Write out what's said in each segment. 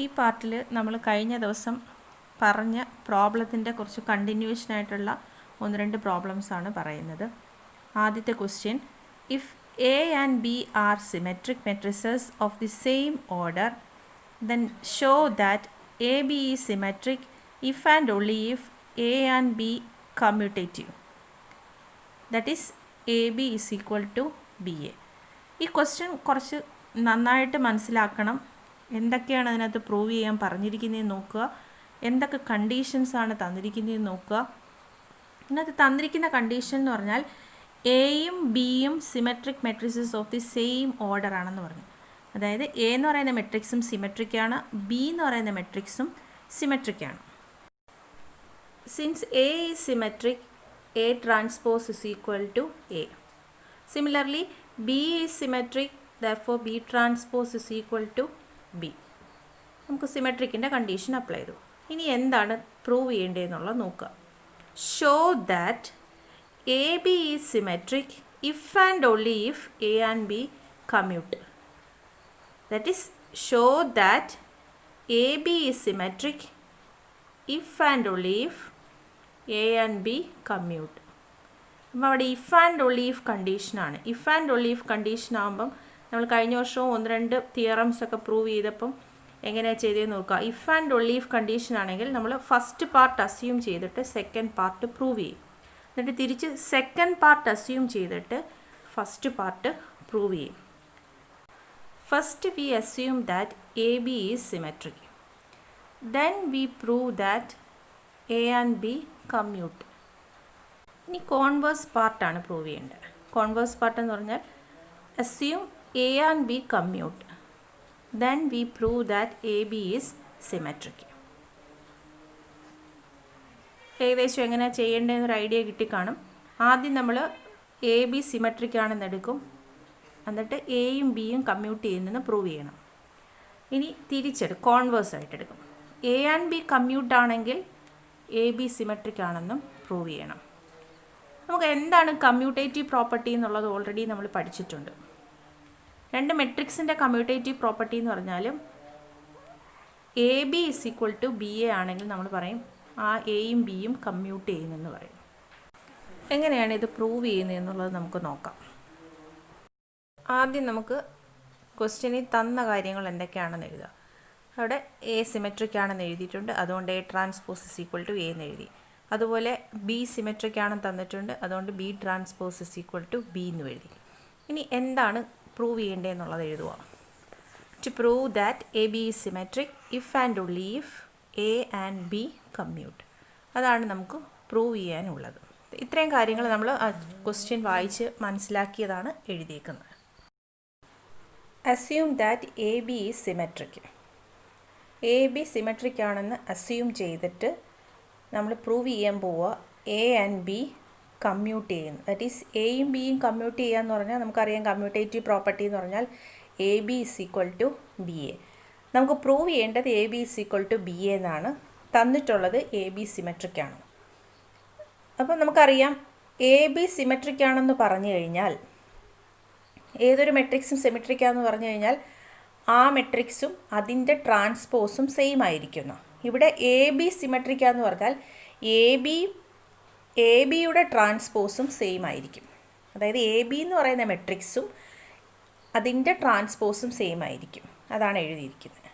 ഈ പാർട്ടിൽ നമ്മൾ കഴിഞ്ഞ ദിവസം പറഞ്ഞ പ്രോബ്ലത്തിൻ്റെ കുറച്ച് കണ്ടിന്യൂഷനായിട്ടുള്ള ഒന്ന് രണ്ട് പ്രോബ്ലംസാണ് പറയുന്നത്. ആദ്യത്തെ question, if A and B are symmetric matrices of the same order then show that AB is symmetric if and only if A and B commutative. That is AB is equal to BA. ഈ question കുറച്ച് നന്നായിട്ട് മനസ്സിലാക്കണം. എന്തൊക്കെയാണ് അതിനകത്ത് prove ചെയ്യാൻ പറഞ്ഞിരിക്കുന്നതെന്ന് നോക്കുക, എന്തൊക്കെ കണ്ടീഷൻസാണ് തന്നിരിക്കുന്നതെന്ന് നോക്കുക. ഇതിനകത്ത് തന്നിരിക്കുന്ന കണ്ടീഷൻ എന്ന് പറഞ്ഞാൽ എയും ബിയും symmetric matrices of the same order ആണെന്ന് പറഞ്ഞു. അതായത് എ എന്ന് പറയുന്ന മെട്രിക്സും സിമെട്രിക്കാണ്, ബി എന്ന് പറയുന്ന മെട്രിക്സും സിമെട്രിക്കാണ്. Since A is symmetric, A transpose is equal to A. Similarly B is symmetric, therefore B transpose is equal to B. നമുക്ക് സിമെട്രിക്കിൻ്റെ കണ്ടീഷൻ അപ്ലൈ ചെയ്തു. ഇനി എന്താണ് പ്രൂവ് ചെയ്യേണ്ടതെന്നുള്ളത് നോക്കുക. Show that A B is symmetric if and only if A and B commute. That is, show that AB is symmetric if and only if A and B commute. അപ്പം അവിടെ if and only if കണ്ടീഷനാണ്. If and only if condition ആകുമ്പം നമ്മൾ കഴിഞ്ഞ വർഷവും ഒന്ന് രണ്ട് theorems ഒക്കെ പ്രൂവ് ചെയ്തപ്പം എങ്ങനെയാണ് ചെയ്തതെന്ന് നോക്കുക. If and only if condition ആണെങ്കിൽ നമ്മൾ ഫസ്റ്റ് പാർട്ട് അസ്യൂം ചെയ്തിട്ട് സെക്കൻഡ് പാർട്ട് പ്രൂവ് ചെയ്യും. എന്നിട്ട് തിരിച്ച് സെക്കൻഡ് പാർട്ട് അസ്യൂം ചെയ്തിട്ട് ഫസ്റ്റ് പാർട്ട് പ്രൂവ് ചെയ്യും. First we assume that AB is symmetric. Then we prove that A and B commute. ഇനി converse പാർട്ടാണ് പ്രൂവ് ചെയ്യേണ്ടത്. കോൺവേഴ്സ് പാർട്ട് എന്ന് പറഞ്ഞാൽ assume A and B commute. Then we prove that AB is symmetric. ഏകദേശം എങ്ങനെയാണ് ചെയ്യേണ്ടതെന്നൊരു idea കിട്ടിക്കാണും. ആദ്യം നമ്മൾ A B symmetric ആണെന്ന് എടുക്കും, എന്നിട്ട് എയും ബിയും കമ്മ്യൂട്ട് ചെയ്യുന്നതെന്ന് പ്രൂവ് ചെയ്യണം. ഇനി തിരിച്ചെടുക്കും, കോൺവേഴ്സ് ആയിട്ട് എടുക്കും. എ ആൻഡ് ബി കമ്മ്യൂട്ട് ആണെങ്കിൽ എ ബി സിമെട്രിക് ആണെന്നും പ്രൂവ് ചെയ്യണം. നമുക്ക് എന്താണ് കമ്മ്യൂട്ടേറ്റീവ് പ്രോപ്പർട്ടി എന്നുള്ളത് ഓൾറെഡി നമ്മൾ പഠിച്ചിട്ടുണ്ട്. രണ്ട് മെട്രിക്സിൻ്റെ കമ്മ്യൂട്ടേറ്റീവ് പ്രോപ്പർട്ടി എന്ന് പറഞ്ഞാലും A B is equal to B A ആണെങ്കിൽ നമ്മൾ പറയും ആ എയും ബിയും കമ്മ്യൂട്ട് ചെയ്യുന്നെന്ന് പറയും. എങ്ങനെയാണ് ഇത് പ്രൂവ് ചെയ്യുന്നതെന്നുള്ളത് നമുക്ക് നോക്കാം. ആദ്യം നമുക്ക് ക്വസ്റ്റ്യനിൽ തന്ന കാര്യങ്ങൾ എന്തൊക്കെയാണെന്ന് എഴുതുക. അവിടെ എ സിമെട്രിക് ആണെന്ന് എഴുതിയിട്ടുണ്ട്, അതുകൊണ്ട് A transpose is equal to A എന്ന് എഴുതി. അതുപോലെ ബി സിമെട്രിക് ആണെന്ന് തന്നിട്ടുണ്ട്, അതുകൊണ്ട് B transpose is equal to B എന്ന് എഴുതി. ഇനി എന്താണ് പ്രൂവ് ചെയ്യേണ്ടതെന്നുള്ളത് എഴുതുക. To prove that A B is symmetric if and only if A and B commute. അതാണ് നമുക്ക് പ്രൂവ് ചെയ്യാനുള്ളത്. ഇത്രയും കാര്യങ്ങൾ നമ്മൾ ക്വസ്റ്റ്യൻ വായിച്ച് മനസ്സിലാക്കിയതാണ് എഴുതിയേക്കുന്നത്. Assume that A B is symmetric. A B symmetric ആണെന്ന് അസ്യൂം ചെയ്തിട്ട് നമ്മൾ പ്രൂവ് ചെയ്യാൻ പോവുക എ ആൻഡ് ബി കമ്മ്യൂട്ട് ചെയ്യുന്നു. ദാറ്റ് ഈസ് എയും ബിയും കമ്മ്യൂട്ട് ചെയ്യുക എന്ന് പറഞ്ഞാൽ നമുക്കറിയാം കമ്മ്യൂട്ടേറ്റീവ് പ്രോപ്പർട്ടി എന്ന് പറഞ്ഞാൽ A B is equal to B A. നമുക്ക് പ്രൂവ് ചെയ്യേണ്ടത് A B is equal to B A എന്നാണ്. തന്നിട്ടുള്ളത് എ ബി സിമെട്രിക് ആണ്. അപ്പം നമുക്കറിയാം എ ബി സിമെട്രിക് ആണെന്ന് പറഞ്ഞു കഴിഞ്ഞാൽ ഏതൊരു മെട്രിക്സും സിമെട്രിക്കാന്ന് പറഞ്ഞു കഴിഞ്ഞാൽ ആ മെട്രിക്സും അതിൻ്റെ ട്രാൻസ്പോസും സെയിം ആയിരിക്കുന്നു. ഇവിടെ എ ബി സിമെട്രിക്കാന്ന് പറഞ്ഞാൽ എ ബിയുടെ ട്രാൻസ്പോസും സെയിം ആയിരിക്കും. അതായത് എ ബി എന്ന് പറയുന്ന മെട്രിക്സും അതിൻ്റെ ട്രാൻസ്പോസും സെയിം ആയിരിക്കും. അതാണ് എഴുതിയിരിക്കുന്നത്.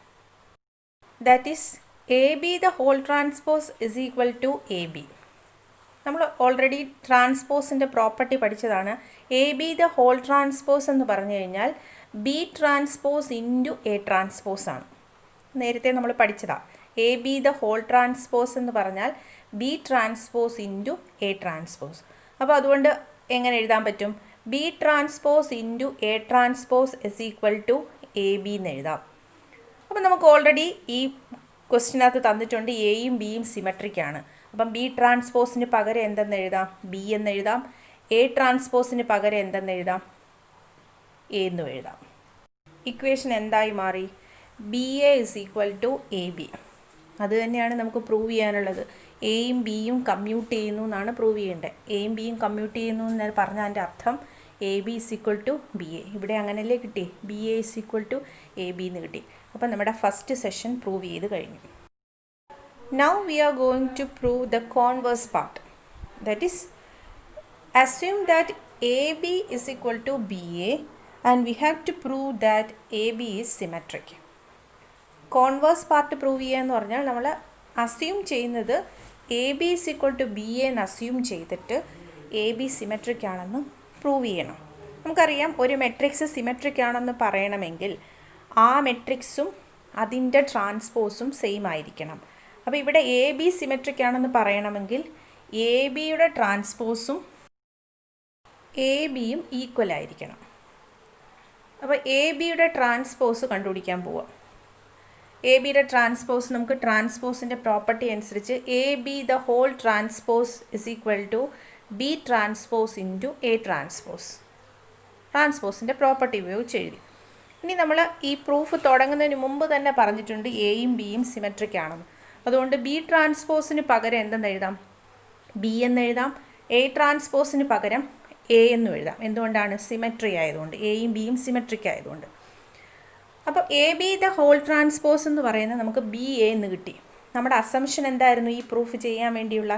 That is A B the whole transpose is equal to A B. നമ്മൾ ഓൾറെഡി ട്രാൻസ്പോസിൻ്റെ പ്രോപ്പർട്ടി പഠിച്ചതാണ്. A B the whole transpose എന്ന് പറഞ്ഞു കഴിഞ്ഞാൽ B transpose into A transpose ആണ്. നേരത്തെ നമ്മൾ പഠിച്ചതാണ്. A B the whole transpose എന്ന് പറഞ്ഞാൽ B transpose into A transpose. അപ്പോൾ അതുകൊണ്ട് എങ്ങനെ എഴുതാൻ പറ്റും? B transpose into A transpose is equal to A B എന്ന് എഴുതാം. അപ്പം നമുക്ക് ഓൾറെഡി ഈ ക്വസ്റ്റിനകത്ത് തന്നിട്ടുണ്ട് എയും ബിയും സിമെട്രിക് ആണ്. അപ്പം ബി ട്രാൻസ്പോസിന് പകരം എന്തെന്ന് എഴുതാം? ബി എന്ന് എഴുതാം. എ ട്രാൻസ്പോസിന് പകരം എന്തെന്ന് എഴുതാം? എ എന്ന് എഴുതാം. ഇക്വേഷൻ എന്തായി മാറി? B A is equal to A B. അത് തന്നെയാണ് നമുക്ക് പ്രൂവ് ചെയ്യാനുള്ളത്. എയും ബിയും കമ്മ്യൂട്ട് ചെയ്യുന്നു എന്നാണ് പ്രൂവ് ചെയ്യേണ്ടത്. എയും ബിയും കമ്മ്യൂട്ട് ചെയ്യുന്നു എന്ന് പറഞ്ഞാൽ അതിൻ്റെ അർത്ഥം A B is equal to B A. ഇവിടെ അങ്ങനെയല്ലേ കിട്ടി? B A is equal to A B എന്ന് കിട്ടി. അപ്പോൾ നമ്മുടെ ഫസ്റ്റ് സെഷൻ പ്രൂവ് ചെയ്ത് കഴിഞ്ഞു. Now we are going to prove the converse part. That is, assume that AB is equal to BA and we have to prove that AB is symmetric. Converse part prove ചെയ്യാന്ന് പറഞ്ഞാൽ നമ്മൾ assume ചെയ്യുന്നത് AB is equal to BA എന്ന് assume ചെയ്തിട്ട് AB symmetric ആണെന്ന് prove ചെയ്യണം. നമുക്കറിയാം ഒരു മെട്രിക്സ് സിമെട്രിക് ആണെന്ന് പറയണമെങ്കിൽ ആ മെട്രിക്സും അതിൻ്റെ ട്രാൻസ്പോസും സെയിം ആയിരിക്കണം. അപ്പോൾ ഇവിടെ എ ബി സിമെട്രിക് ആണെന്ന് പറയണമെങ്കിൽ എ ബിയുടെ ട്രാൻസ്പോസും എ ബിയും ഈക്വൽ ആയിരിക്കണം. അപ്പോൾ എ ബിയുടെ ട്രാൻസ്പോസ് കണ്ടുപിടിക്കാൻ പോവാം. എ ബിയുടെ ട്രാൻസ്പോസ് നമുക്ക് ട്രാൻസ്പോസിൻ്റെ പ്രോപ്പർട്ടി അനുസരിച്ച് A B the whole transpose is equal to B transpose into A transpose. ട്രാൻസ്പോസിൻ്റെ പ്രോപ്പർട്ടി ഉപയോഗിച്ച് എഴുതി. ഇനി നമ്മൾ ഈ പ്രൂഫ് തുടങ്ങുന്നതിന് മുമ്പ് തന്നെ പറഞ്ഞിട്ടുണ്ട് എയും ബിയും സിമെട്രിക് ആണെന്ന്. അതുകൊണ്ട് ബി ട്രാൻസ്പോസിന് പകരം എന്തെന്ന് എഴുതാം? ബി എന്ന് എഴുതാം. എ ട്രാൻസ്പോസിന് പകരം എ എന്നും എഴുതാം. എന്തുകൊണ്ടാണ്? സിമെട്രി ആയതുകൊണ്ട്. എയും ബിയും സിമെട്രിക് ആയതുകൊണ്ട്. അപ്പോൾ A B the whole transpose എന്ന് പറയുന്നത് നമുക്ക് ബി എ എന്ന് കിട്ടി. നമ്മുടെ അസംഷൻ എന്തായിരുന്നു ഈ പ്രൂഫ് ചെയ്യാൻ വേണ്ടിയുള്ള?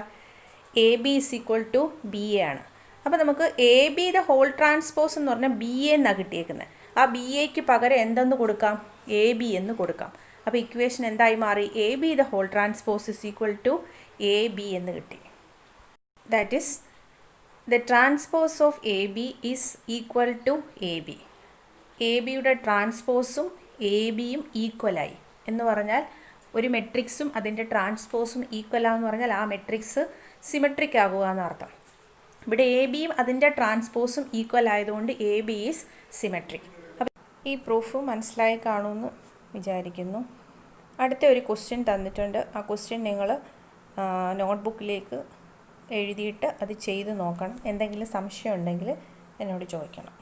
A B is equal to B A ആണ്. അപ്പോൾ നമുക്ക് A B the whole transpose എന്ന് പറഞ്ഞാൽ ബി എ എന്നാണ് കിട്ടിയേക്കുന്നത്. ആ ബി എക്ക് പകരം എന്തെന്ന് കൊടുക്കാം? എ ബി എന്ന് കൊടുക്കാം. അപ്പോൾ ഇക്വേഷൻ എന്തായി മാറി? A B the whole transpose is equal to A B എന്ന് കിട്ടി. That is the transpose of A B is equal to A B. A ബിയുടെ ട്രാൻസ്പോസും എ ബിയും ഈക്വലായി എന്ന് പറഞ്ഞാൽ ഒരു മെട്രിക്സും അതിൻ്റെ ട്രാൻസ്പോസും ഈക്വലാന്ന് പറഞ്ഞാൽ ആ മെട്രിക്സ് സിമെട്രിക് ആകുക എന്നർത്ഥം. ഇവിടെ എ ബിയും അതിൻ്റെ ട്രാൻസ്പോസും ഈക്വൽ ആയതുകൊണ്ട് എ ബി ഈസ് സിമെട്രിക്. അപ്പോൾ ഈ പ്രൂഫ് മനസ്സിലായി കാണുമെന്ന് വിചാരിക്കുന്നു. അടുത്ത ഒരു ക്വസ്റ്റ്യൻ തന്നിട്ടുണ്ട്. ആ ക്വസ്റ്റ്യൻ നിങ്ങൾ നോട്ട്ബുക്കിലേക്ക് എഴുതിയിട്ട് അത് ചെയ്ത് നോക്കണം. എന്തെങ്കിലും സംശയം ഉണ്ടെങ്കിൽ എന്നോട് ചോദിക്കണം.